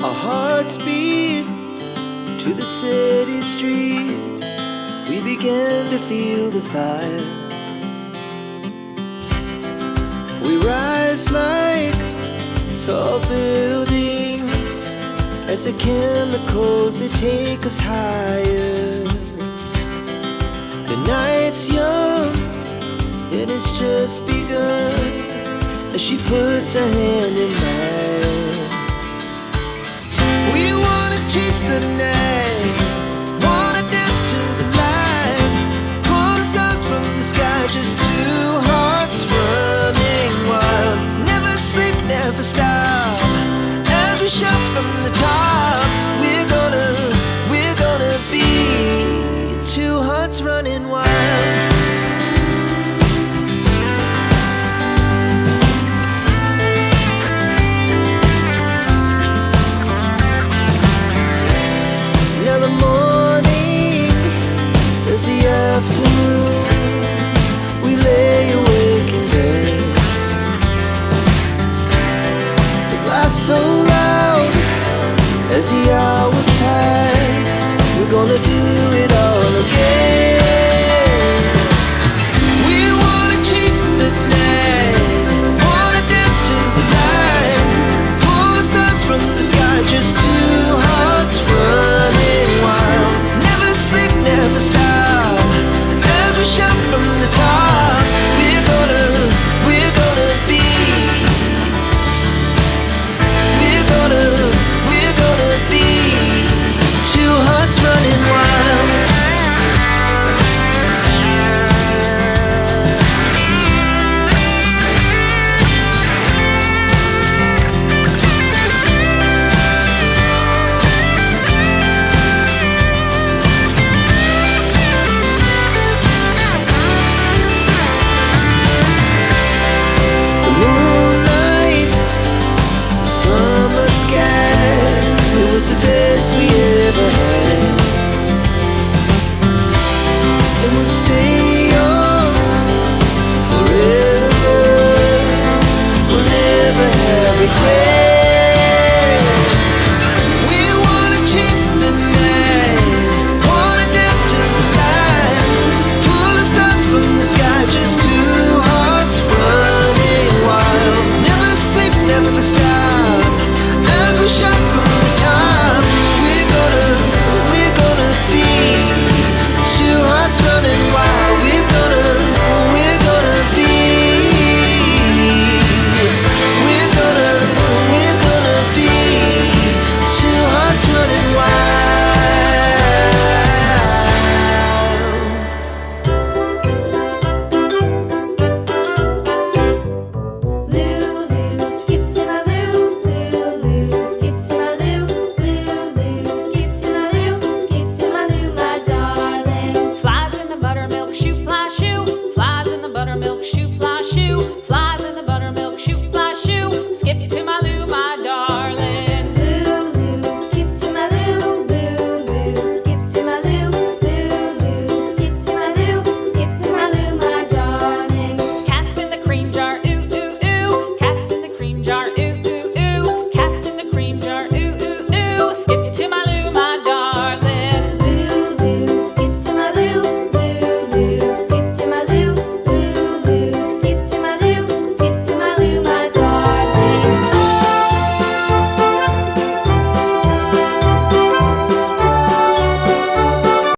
Our hearts beat to the city streets. We began to feel the fire. We rise like tall buildings as the chemicals, they take us higher. The night's young and it's just begun as she puts her hand in mine. We wanna chase the night, wanna dance to the light, pull stars from the sky, just two hearts running wild. Never sleep, never stop, as we shout from the top. We're gonna be two hearts running wild. Now the morning is the afternoon. We lay awake in bed. The laughs so loud as the hours